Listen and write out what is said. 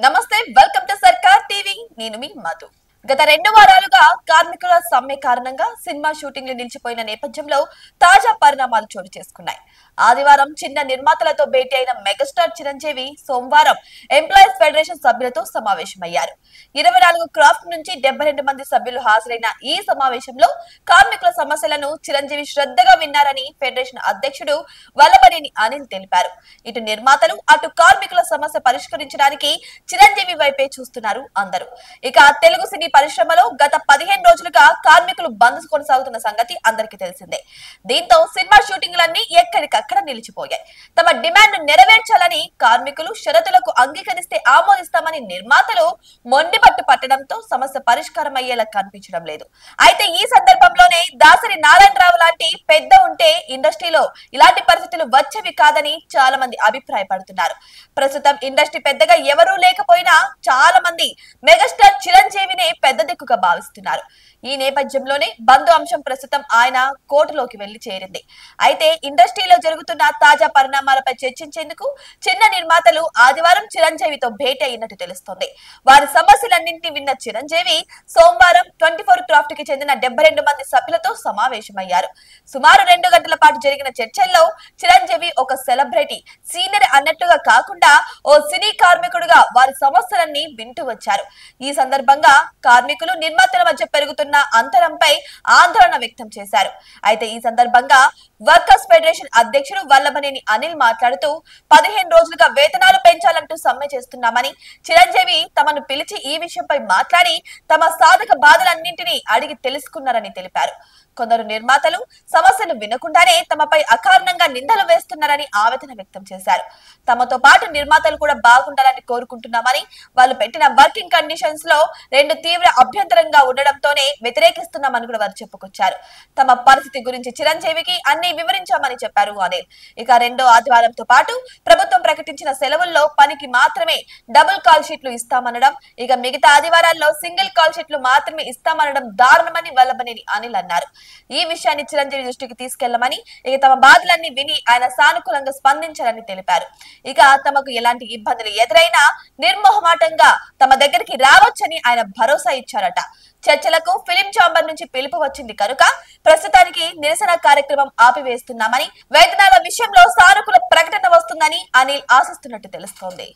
నమస్తే, welcome to సర్కార్ TV. నేను మీ మధు. గత 2 వారాలుగా కార్మికుల సమ్మె కారణంగా సినిమా షూటింగ్లు నిలిచిపోయిన నేపథ్యంలో తాజా పరిణామాలు చోటు చేసుకున్నాయి. ఆదివారం చిన్న నిర్మాతలతో భేటీ అయిన మెగాస్టార్ చిరంజీవి సోమవారం ఎంప్లాయీస్ ఫెడరేషన్ సభ్యులతో సమావేశమయ్యారు. 24 క్రాఫ్ట్ నుంచి 72 మంది సభ్యులు హాజరైన ఈ సమావేశంలో కార్మికుల సమస్యలను చిరంజీవి శ్రద్ధగా విన్నారని ఫెడరేషన్ అధ్యక్షుడు వల్లభనేని అనిల్ తెలిపారు. ఇటు నిర్మాతలు అటు కార్మికుల సమస్య పరిష్కరించడానికి చిరంజీవి వైపే చూస్తున్నారు అందరూ. ఇక తెలుగు సినీ పరిశ్రమలో గత 15 రోజులుగా కార్మికులు బంద్ కొనసాగుతున్న సంగతి అందరికీ తెలిసిందే. దీంతో సినిమా షూటింగ్లన్నీ ఎక్కడికక్కడ నిలిచిపోయాయి. తమ డిమాండ్ నెరవేర్చాలని కార్మికులు షరతులకు అంగీకరిస్తే ఆమోదిస్తామని నిర్మాతలు మొండిపట్టు పట్టడంతో సమస్య పరిష్కారం అయ్యేలా కనిపించడం లేదు. అయితే ఈ సందర్భంలోనే దాసరి నారాయణరావు లాంటి పెద్ద ఉంటే ఇండస్ట్రీలో ఇలాంటి పరిస్థితులు వచ్చేవి కాదని చాలా మంది అభిప్రాయపడుతున్నారు. ప్రస్తుతం ఇండస్ట్రీ పెద్దగా ఎవరూ లేకపోయినా చాలా మంది మెగాస్టార్ చిరంజీవిని పెద్ద దిక్కుగా భావిస్తున్నారు. ఈ నేపథ్యంలోనే బంధు అంశం ప్రస్తుతం ఆయన కోర్టులోకి వెళ్లి చేరింది. అయితే ఇండస్ట్రీలో జరుగుతున్న తాజా పరిణామాలపై చర్చించేందుకు చిన్న నిర్మాతలు ఆదివారం చిరంజీవితో భేటీ అయినట్టు తెలుస్తోంది. వారి సమస్యలన్నింటినీ విన్న చిరంజీవి సోమవారం 24 క్రాఫ్ట్ కి చెందిన 72 మంది సభ్యులతో సమావేశమయ్యారు. సుమారు 2 గంటల పాటు జరిగిన చర్చల్లో చిరంజీవి ఒక సెలబ్రిటీ, సీనియర్ అన్నట్టుగా కాకుండా ఓ సినీ కార్మికుడిగా వారి సమస్యలన్నీ వింటూ వచ్చారు. ఈ సందర్భంగా కార్మికులు నిర్మాతల మధ్య పెరుగుతున్న అంతరంపై ఆందోళన వ్యక్తం చేశారు. అయితే ఈ సందర్భంగా వర్కర్స్ ఫెడరేషన్ అధ్యక్షుడు వల్లభనేని అనిల్ మాట్లాడుతూ 15 రోజులుగా వేతనాలు పెంచాలంటూ సమ్మె చేస్తున్నామని, చిరంజీవి తమను పిలిచి ఈ విషయంపై మాట్లాడి తమ సాధక బాధలన్నింటినీ అడిగి తెలుసుకున్నారని తెలిపారు. కొందరు నిర్మాతలు సమస్యలు వినకుండానే తమపై అకారణంగా నిందలు వేస్తున్నారని ఆవేదన వ్యక్తం చేశారు. తమతో పాటు నిర్మాతలు కూడా బాగుండాలని కోరుకుంటున్నామని, వాళ్ళు పెట్టిన వర్కింగ్ కండిషన్స్ లో 2 తీవ్ర అభ్యంతరంగా ఉండడంతోనే వ్యతిరేకిస్తున్నామని కూడా వారు చెప్పుకొచ్చారు. తమ పరిస్థితి గురించి చిరంజీవికి అన్ని వివరించామని చెప్పారు అనిల్. ఇక రెండో ఆదివారంతో పాటు ప్రభుత్వం ప్రకటించిన సెలవుల్లో పనికి మాత్రమే డబుల్ కాల్ షీట్లు ఇస్తామనడం, ఇక మిగతా ఆదివారాల్లో సింగిల్ కాల్ షీట్లు మాత్రమే ఇస్తామనడం దారుణమని వల్లభనేని అనిల్ అన్నారు. ఈ విషయాన్ని చిరంజీవి దృష్టికి తీసుకెళ్లమని, ఇక తమ బాధలన్నీ విని ఆయన సానుకూలంగా స్పందించాలని తెలిపారు. ఇక తమకు ఎలాంటి ఇబ్బందులు ఎదురైనా నిర్మోహమాటంగా తమ దగ్గరికి రావచ్చని ఆయన భరోసా ఇచ్చారట. చర్చలకు ఫిలిం ఛాంబర్ నుంచి పిలుపు వచ్చింది కనుక ప్రస్తుతానికి నిరసన కార్యక్రమం ఆపివేస్తున్నామని, వేతనాల విషయంలో సానుకూల ప్రకటన వస్తుందని అనిల్ ఆశిస్తున్నట్టు తెలుస్తోంది.